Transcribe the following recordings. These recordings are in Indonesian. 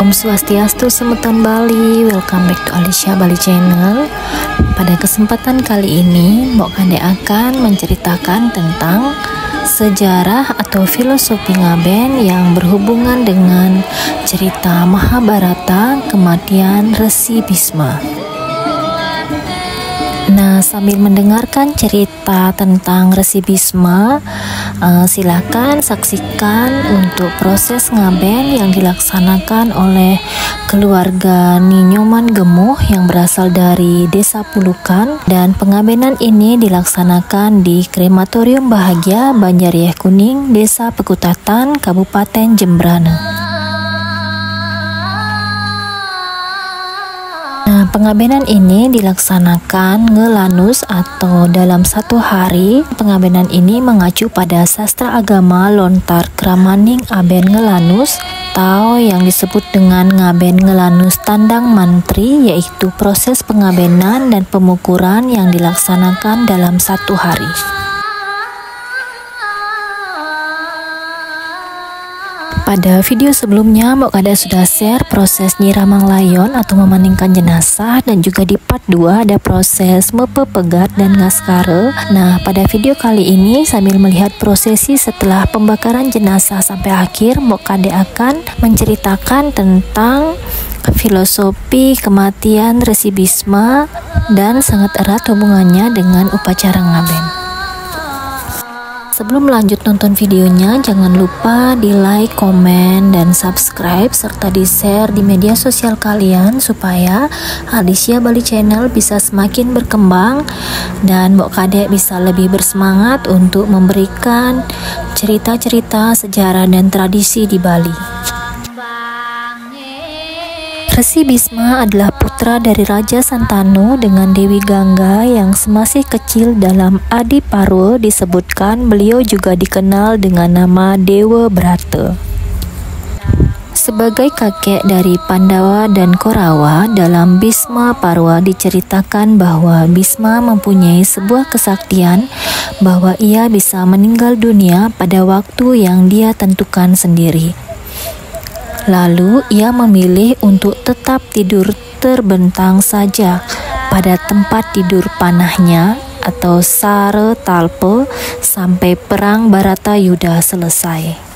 Om Swastiastu, Semeton Bali. Welcome back to Alicia Bali Channel. Pada kesempatan kali ini, Mbok Kade akan menceritakan tentang sejarah atau filosofi Ngaben yang berhubungan dengan cerita Mahabharata, kematian Resi Bisma. Nah, sambil mendengarkan cerita tentang Resi Bisma, silakan saksikan untuk proses ngaben yang dilaksanakan oleh keluarga Ninyoman Gemuh yang berasal dari Desa Pulukan, dan pengabenan ini dilaksanakan di Krematorium Bahagia Banjariyeh Kuning, Desa Pekutatan, Kabupaten Jembrana. Nah, pengabenan ini dilaksanakan ngelanus atau dalam satu hari. Pengabenan ini mengacu pada sastra agama lontar kramaning aben ngelanus atau yang disebut dengan ngaben ngelanus tandang mantri, yaitu proses pengabenan dan pemukuran yang dilaksanakan dalam satu hari. Pada video sebelumnya, Mbok Kade sudah share proses nyiramang layon atau memaningkan jenazah, dan juga di part 2 ada proses mepepegat dan ngaskare. Nah, pada video kali ini sambil melihat prosesi setelah pembakaran jenazah sampai akhir, Mbok Kade akan menceritakan tentang filosofi kematian Resi Bisma dan sangat erat hubungannya dengan upacara ngaben. Sebelum lanjut nonton videonya, jangan lupa di like, komen, dan subscribe, serta di share di media sosial kalian supaya Alicia Bali Channel bisa semakin berkembang dan Mbok Kade bisa lebih bersemangat untuk memberikan cerita-cerita sejarah dan tradisi di Bali. Resi Bisma adalah putra dari Raja Santanu dengan Dewi Gangga yang semasih kecil. Dalam Adi Parwa disebutkan beliau juga dikenal dengan nama Dewa Brata. Sebagai kakek dari Pandawa dan Korawa, dalam Bisma Parwa diceritakan bahwa Bisma mempunyai sebuah kesaktian bahwa ia bisa meninggal dunia pada waktu yang dia tentukan sendiri. Lalu ia memilih untuk tetap tidur terbentang saja pada tempat tidur panahnya atau Sare Talpe sampai perang Baratayuda selesai.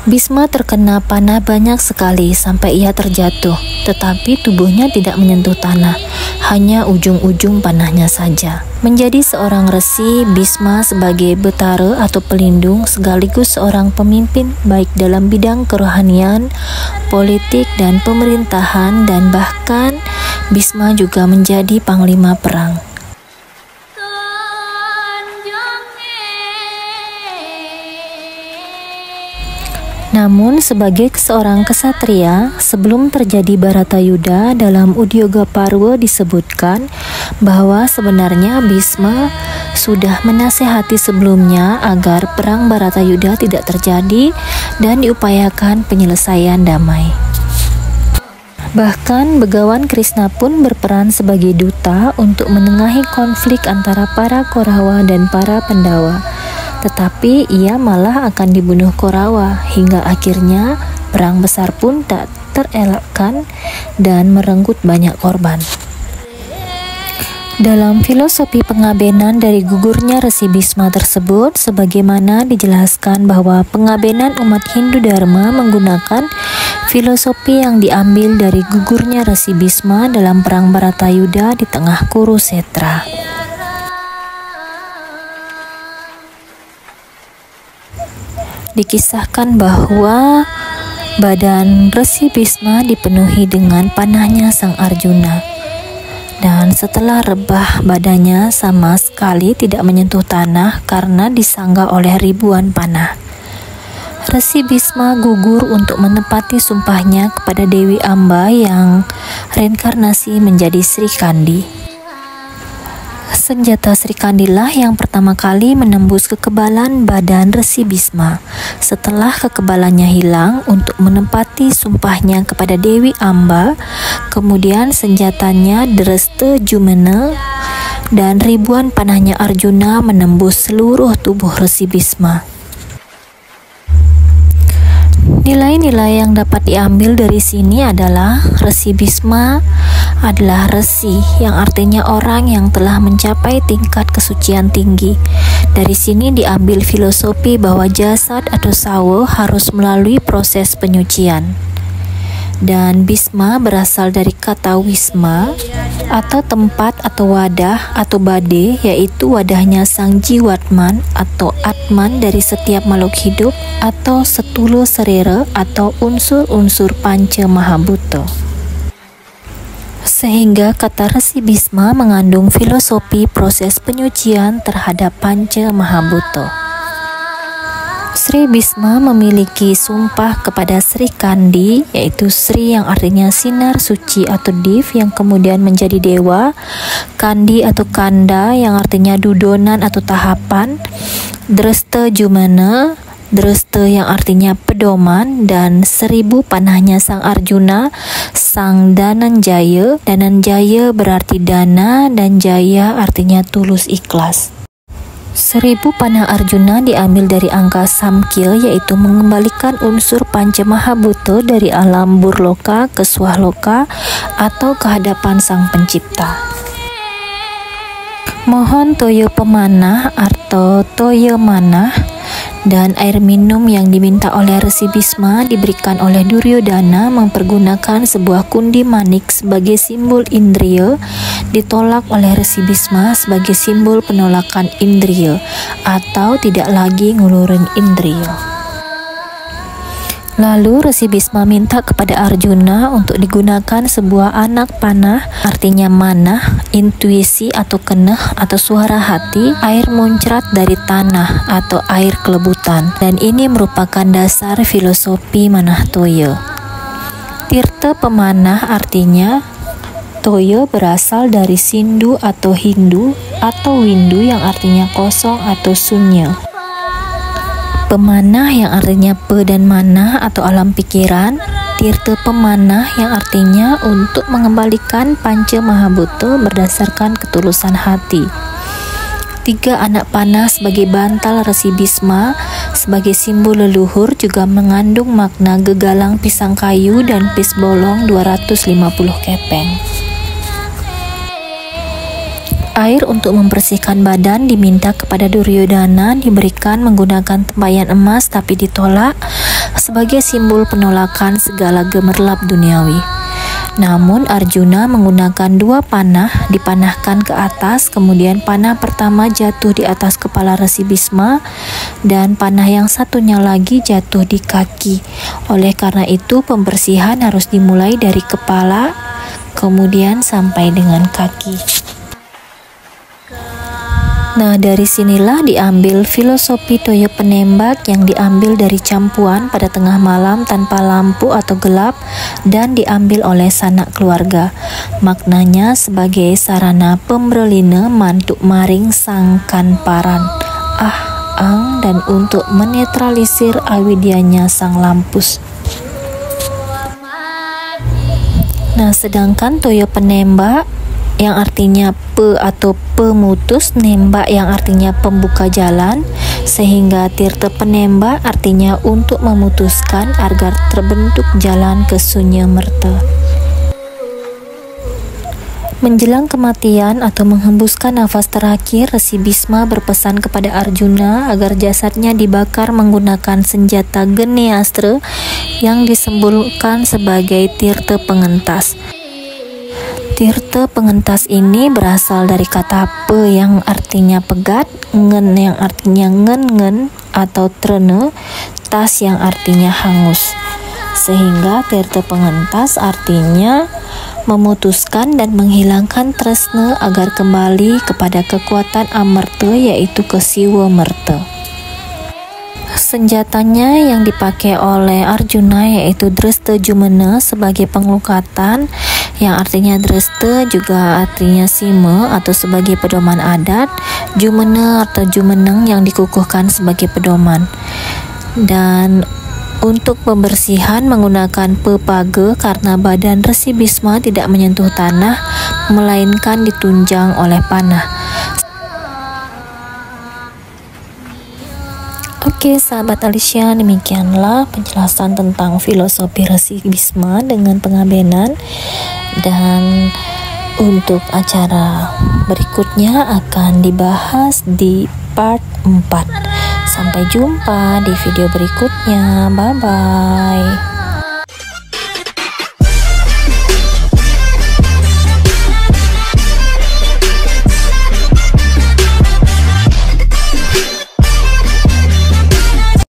Bisma terkena panah banyak sekali sampai ia terjatuh, tetapi tubuhnya tidak menyentuh tanah, hanya ujung-ujung panahnya saja. Menjadi seorang resi, Bisma sebagai betara atau pelindung sekaligus seorang pemimpin baik dalam bidang kerohanian, politik, dan pemerintahan, dan bahkan Bisma juga menjadi panglima perang. Namun sebagai seorang kesatria, sebelum terjadi Baratayuda, dalam Udyoga Parwa disebutkan bahwa sebenarnya Bisma sudah menasihati sebelumnya agar perang Baratayuda tidak terjadi dan diupayakan penyelesaian damai. Bahkan Begawan Krishna pun berperan sebagai duta untuk menengahi konflik antara para Korawa dan para Pandawa. Tetapi ia malah akan dibunuh Korawa, hingga akhirnya perang besar pun tak terelakkan dan merenggut banyak korban. Dalam filosofi pengabenan dari gugurnya Resi Bisma tersebut, sebagaimana dijelaskan bahwa pengabenan umat Hindu Dharma menggunakan filosofi yang diambil dari gugurnya Resi Bisma dalam perang Baratayuda di tengah Kurusetra. Dikisahkan bahwa badan Resi Bisma dipenuhi dengan panahnya Sang Arjuna, dan setelah rebah badannya sama sekali tidak menyentuh tanah karena disanggah oleh ribuan panah. Resi Bisma gugur untuk menepati sumpahnya kepada Dewi Amba yang reinkarnasi menjadi Sri Kandi. Senjata Sri Kandilah yang pertama kali menembus kekebalan badan Resi Bisma. Setelah kekebalannya hilang untuk menepati sumpahnya kepada Dewi Amba, kemudian senjatanya Dresta Jumena dan ribuan panahnya Arjuna menembus seluruh tubuh Resi Bisma. Nilai-nilai yang dapat diambil dari sini adalah Resi Bisma adalah resi, yang artinya orang yang telah mencapai tingkat kesucian tinggi. Dari sini diambil filosofi bahwa jasad atau sawa harus melalui proses penyucian. Dan Bisma berasal dari kata wisma atau tempat atau wadah atau bade, yaitu wadahnya sang jiwatman atau atman dari setiap makhluk hidup atau setulu serera atau unsur-unsur panca mahabhuta. Sehingga kata Resi Bisma mengandung filosofi proses penyucian terhadap panca mahabhuta. Sri Bisma memiliki sumpah kepada Sri Kandi, yaitu Sri yang artinya sinar suci atau div yang kemudian menjadi dewa, Kandi atau kanda yang artinya dudonan atau tahapan, Dresta Jumana, Dresta yang artinya pedoman, dan 1000 panahnya sang Arjuna, sang Dananjaya. Dananjaya berarti dana dan jaya artinya tulus ikhlas. 1000 panah Arjuna diambil dari angka samkya, yaitu mengembalikan unsur panca mahabhuta dari alam burloka ke swahloka atau kehadapan sang pencipta. Mohon toya pemanah atau toya manah, dan air minum yang diminta oleh Resi Bisma diberikan oleh Duryodhana mempergunakan sebuah kundi manik sebagai simbol indriya, ditolak oleh Resi Bisma sebagai simbol penolakan indriya atau tidak lagi ngulurin indriya. Lalu Resi Bisma minta kepada Arjuna untuk digunakan sebuah anak panah, artinya manah, intuisi atau keneh atau suara hati, air muncrat dari tanah atau air kelebutan, dan ini merupakan dasar filosofi manah toya. Tirta pemanah artinya toya berasal dari Sindu atau Hindu atau Windu yang artinya kosong atau sunya. Pemanah yang artinya pe dan manah atau alam pikiran, tirta pemanah yang artinya untuk mengembalikan panca mahabhuta berdasarkan ketulusan hati. 3 anak panah sebagai bantal Resi Bisma sebagai simbol leluhur juga mengandung makna gegalang pisang kayu dan pis bolong 250 kepeng. Air untuk membersihkan badan diminta kepada Duryodhana diberikan menggunakan tempayan emas, tapi ditolak sebagai simbol penolakan segala gemerlap duniawi. Namun Arjuna menggunakan 2 panah dipanahkan ke atas, kemudian panah pertama jatuh di atas kepala Resi Bisma dan panah yang satunya lagi jatuh di kaki. Oleh karena itu pembersihan harus dimulai dari kepala kemudian sampai dengan kaki. Nah, dari sinilah diambil filosofi toya penembak yang diambil dari campuan pada tengah malam tanpa lampu atau gelap dan diambil oleh sanak keluarga. Maknanya sebagai sarana pemberlina mantuk maring sangkan paran ang dan untuk menetralisir awidyanya sang lampus. Nah, sedangkan toya penembak yang artinya pe atau pemutus, nembak yang artinya pembuka jalan, sehingga tirta penembak artinya untuk memutuskan agar terbentuk jalan ke sunya merta. Menjelang kematian atau menghembuskan nafas terakhir, Resi Bisma berpesan kepada Arjuna agar jasadnya dibakar menggunakan senjata Geneastra yang disimbolkan sebagai tirta pengentas. Tirta pengentas ini berasal dari kata pe yang artinya pegat, ngen yang artinya ngen atau trene, tas yang artinya hangus. Sehingga tirta pengentas artinya memutuskan dan menghilangkan tresna agar kembali kepada kekuatan amerta, yaitu ke siwa merta. Senjatanya yang dipakai oleh Arjuna yaitu Dresta Jumana sebagai penglukatan, yang artinya Dresta juga artinya sima atau sebagai pedoman adat, Jumana atau jumeneng yang dikukuhkan sebagai pedoman. Dan untuk pembersihan menggunakan pepaga karena badan Resi Bisma tidak menyentuh tanah melainkan ditunjang oleh panah. Oke sahabat Alicia, demikianlah penjelasan tentang filosofi Resi Bisma dengan pengabenan, dan untuk acara berikutnya akan dibahas di part 4. Sampai jumpa di video berikutnya. Bye bye.